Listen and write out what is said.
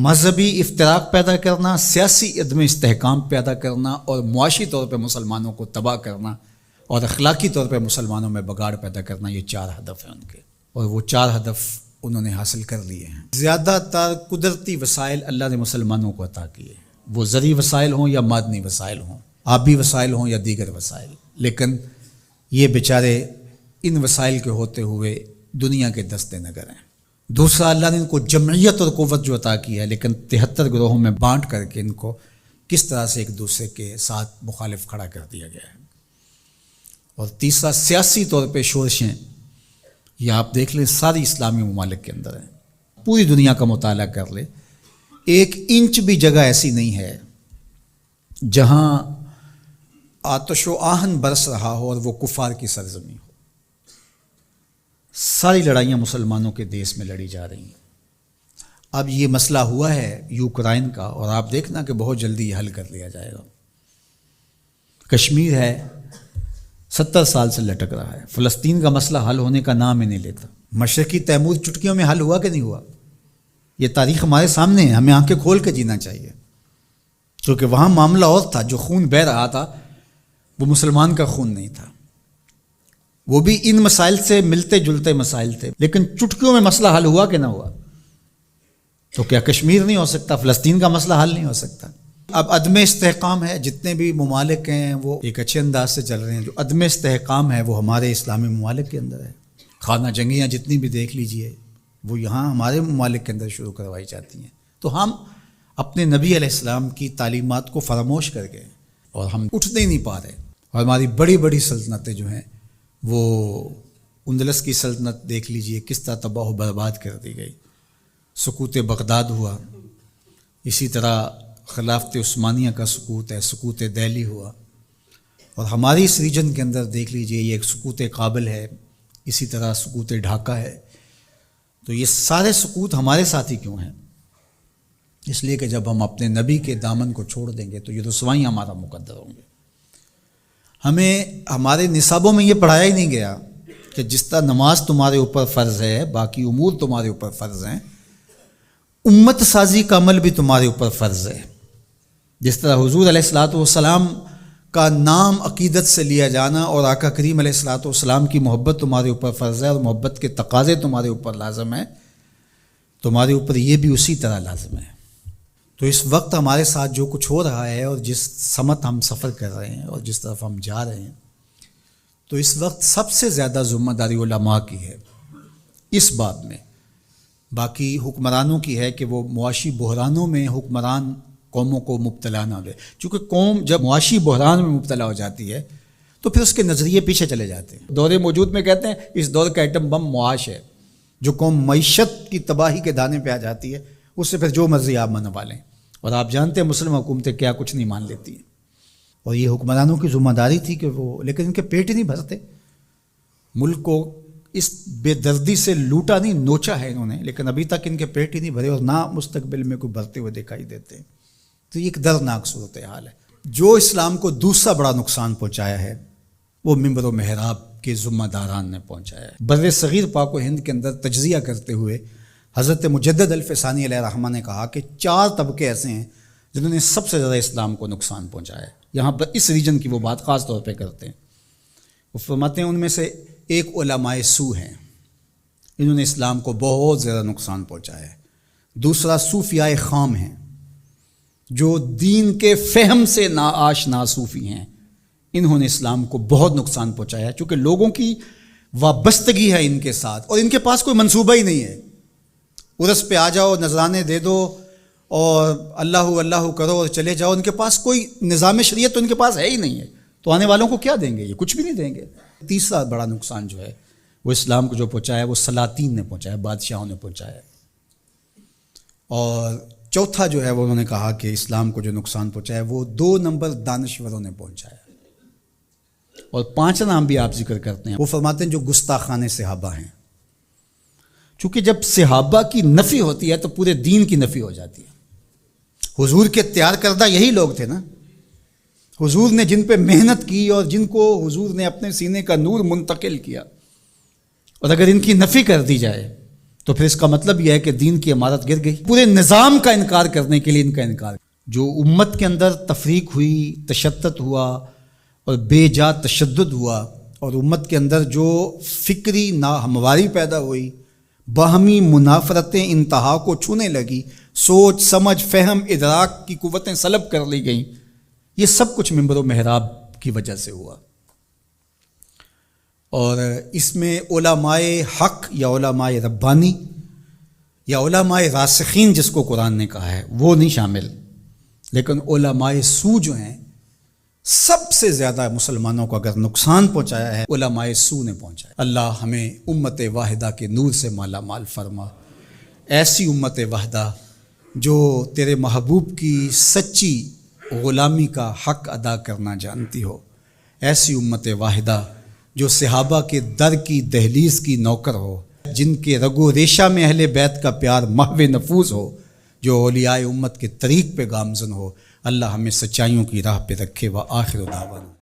مذہبی افتراق پیدا کرنا، سیاسی عدم استحکام پیدا کرنا اور معاشی طور پہ مسلمانوں کو تباہ کرنا اور اخلاقی طور پہ مسلمانوں میں بگاڑ پیدا کرنا، یہ 4 ہدف ہیں ان کے، اور وہ 4 ہدف انہوں نے حاصل کر لیے ہیں۔ زیادہ تر قدرتی وسائل اللہ نے مسلمانوں کو عطا کیے، وہ زرعی وسائل ہوں یا معدنی وسائل ہوں، آبی وسائل ہوں یا دیگر وسائل، لیکن یہ بیچارے ان وسائل کے ہوتے ہوئے دنیا کے دست نگر ہیں۔ دوسرا، اللہ نے ان کو جمعیت اور قوت جو عطا کی ہے، لیکن 73 گروہوں میں بانٹ کر کے ان کو کس طرح سے ایک دوسرے کے ساتھ مخالف کھڑا کر دیا گیا ہے۔ اور تیسرا، سیاسی طور پہ شورشیں، یہ آپ دیکھ لیں ساری اسلامی ممالک کے اندر ہیں، پوری دنیا کا مطالعہ کر لیں، 1 انچ بھی جگہ ایسی نہیں ہے جہاں آتش و آہن برس رہا ہو اور وہ کفار کی سرزمین ہو۔ ساری لڑائیاں مسلمانوں کے دیس میں لڑی جا رہی ہیں۔ اب یہ مسئلہ ہوا ہے یوکرائن کا، اور آپ دیکھنا کہ بہت جلدی یہ حل کر لیا جائے گا۔ کشمیر ہے 70 سال سے لٹک رہا ہے، فلسطین کا مسئلہ حل ہونے کا نام ہی نہیں لیتا۔ مشرقی تیمور چٹکیوں میں حل ہوا کہ نہیں ہوا؟ یہ تاریخ ہمارے سامنے ہے، ہمیں آنکھیں کھول کے جینا چاہیے، کیونکہ وہاں معاملہ اور تھا، جو خون بہہ رہا تھا وہ مسلمان کا خون نہیں تھا، وہ بھی ان مسائل سے ملتے جلتے مسائل تھے، لیکن چٹکیوں میں مسئلہ حل ہوا کہ نہ ہوا؟ تو کیا کشمیر نہیں ہو سکتا؟ فلسطین کا مسئلہ حل نہیں ہو سکتا؟ اب عدم استحکام ہے، جتنے بھی ممالک ہیں وہ ایک اچھے انداز سے چل رہے ہیں۔ جو عدم استحکام ہے وہ ہمارے اسلامی ممالک کے اندر ہے، خانہ جنگیاں جتنی بھی دیکھ لیجئے وہ یہاں ہمارے ممالک کے اندر شروع کروائی جاتی ہیں۔ تو ہم اپنے نبی علیہ السلام کی تعلیمات کو فراموش کر گئے اور ہم اٹھتے ہی نہیں پا رہے، اور ہماری بڑی بڑی سلطنتیں جو ہیں، وہ اندلس کی سلطنت دیکھ لیجئے کس طرح تباہ و برباد کر دی گئی، سقوط بغداد ہوا، اسی طرح خلافت عثمانیہ کا سقوط ہے، سقوط دہلی ہوا، اور ہماری اس ریجن کے اندر دیکھ لیجئے یہ ایک سقوط کابل ہے، اسی طرح سقوط ڈھاکہ ہے۔ تو یہ سارے سقوط ہمارے ساتھ ہی کیوں ہیں؟ اس لیے کہ جب ہم اپنے نبی کے دامن کو چھوڑ دیں گے تو یہ رسوائیاں ہمارا مقدر ہوں گے۔ ہمیں ہمارے نصابوں میں یہ پڑھایا ہی نہیں گیا کہ جس طرح نماز تمہارے اوپر فرض ہے، باقی امور تمہارے اوپر فرض ہیں، امت سازی کا عمل بھی تمہارے اوپر فرض ہے۔ جس طرح حضور علیہ الصلاۃ والسلام کا نام عقیدت سے لیا جانا اور آقا کریم علیہ الصلاۃ والسلام کی محبت تمہارے اوپر فرض ہے اور محبت کے تقاضے تمہارے اوپر لازم ہیں، تمہارے اوپر یہ بھی اسی طرح لازم ہے۔ تو اس وقت ہمارے ساتھ جو کچھ ہو رہا ہے اور جس سمت ہم سفر کر رہے ہیں اور جس طرف ہم جا رہے ہیں، تو اس وقت سب سے زیادہ ذمہ داری علماء کی ہے اس بات میں، باقی حکمرانوں کی ہے کہ وہ معاشی بحرانوں میں حکمران قوموں کو مبتلا نہ دے، چونکہ قوم جب معاشی بحران میں مبتلا ہو جاتی ہے تو پھر اس کے نظریے پیچھے چلے جاتے ہیں۔ دور موجود میں کہتے ہیں اس دور کا ایٹم بم معاش ہے، جو قوم معیشت کی تباہی کے دانے پہ آ جاتی ہے اس سے پھر جو مرضی آپ منوا لیں، اور آپ جانتے ہیں مسلم حکومتیں کیا کچھ نہیں مان لیتی ہیں، اور یہ حکمرانوں کی ذمہ داری تھی کہ وہ، لیکن ان کے پیٹ ہی نہیں بھرتے، ملک کو اس بے دردی سے لوٹا نہیں، نوچا ہے انہوں نے، لیکن ابھی تک ان کے پیٹ ہی نہیں بھرے اور نہ مستقبل میں کوئی بھرتے ہوئے دکھائی دیتے ہیں۔ تو یہ ایک دردناک صورتحال ہے۔ جو اسلام کو دوسرا بڑا نقصان پہنچایا ہے وہ منبر و محراب کے ذمہ داران نے پہنچایا ہے۔ بر صغیر پاک و ہند کے اندر تجزیہ کرتے ہوئے حضرت مجدد الفسانی علیہ رحمہ نے کہا کہ 4 طبقے ایسے ہیں جنہوں نے سب سے زیادہ اسلام کو نقصان پہنچایا ہے۔ یہاں پر اس ریجن کی وہ بات خاص طور پہ کرتے ہیں، وہ فرماتے ہیں ان میں سے ایک علماء سو ہیں، انہوں نے اسلام کو بہت زیادہ نقصان پہنچایا ہے۔ دوسرا صوفیاء خام ہیں، جو دین کے فہم سے ناآشنا صوفی ہیں، انہوں نے اسلام کو بہت نقصان پہنچایا ہے، چونکہ لوگوں کی وابستگی ہے ان کے ساتھ اور ان کے پاس کوئی منصوبہ ہی نہیں ہے۔ عرس پہ آ جاؤ، نذرانے دے دو اور اللہ اللہ کرو اور چلے جاؤ، ان کے پاس کوئی نظام شریعت تو ان کے پاس ہے ہی نہیں ہے، تو آنے والوں کو کیا دیں گے؟ یہ کچھ بھی نہیں دیں گے۔ تیسرا بڑا نقصان جو ہے وہ اسلام کو جو پہنچایا وہ سلاطین نے پہنچایا، بادشاہوں نے پہنچایا، اور چوتھا جو ہے وہ انہوں نے کہا کہ اسلام کو جو نقصان پہنچایا وہ 2 نمبر دانشوروں نے پہنچایا، اور 5 نام بھی آپ ذکر کرتے ہیں، وہ فرماتے ہیں جو گستاخان صحابہ ہیں، چونکہ جب صحابہ کی نفی ہوتی ہے تو پورے دین کی نفی ہو جاتی ہے۔ حضور کے تیار کردہ یہی لوگ تھے نا، حضور نے جن پہ محنت کی اور جن کو حضور نے اپنے سینے کا نور منتقل کیا، اور اگر ان کی نفی کر دی جائے تو پھر اس کا مطلب یہ ہے کہ دین کی عمارت گر گئی. پورے نظام کا انکار کرنے کے لیے ان کا انکار. جو امت کے اندر تفریق ہوئی، تشتت ہوا اور بے جا تشدد ہوا، اور امت کے اندر جو فکری ناہمواری پیدا ہوئی، باہمی منافرتیں انتہا کو چھونے لگی، سوچ سمجھ فہم ادراک کی قوتیں سلب کر لی گئیں، یہ سب کچھ منبر و محراب کی وجہ سے ہوا. اور اس میں علماء حق یا علماء ربانی یا علماء راسخین جس کو قرآن نے کہا ہے وہ نہیں شامل، لیکن علماء سو جو ہیں سب سے زیادہ مسلمانوں کو اگر نقصان پہنچایا ہے علماء سو نے پہنچایا. اللہ ہمیں امت واحدہ کے نور سے مالا مال فرما، ایسی امت واحدہ جو تیرے محبوب کی سچی غلامی کا حق ادا کرنا جانتی ہو، ایسی امت واحدہ جو صحابہ کے در کی دہلیز کی نوکر ہو، جن کے رگ و ریشہ میں اہل بیت کا پیار محو نفوذ ہو، جو اولیاء امت کے طریق پہ گامزن ہو. اللہ ہمیں سچائیوں کی راہ پہ رکھے. وآخر دعوانا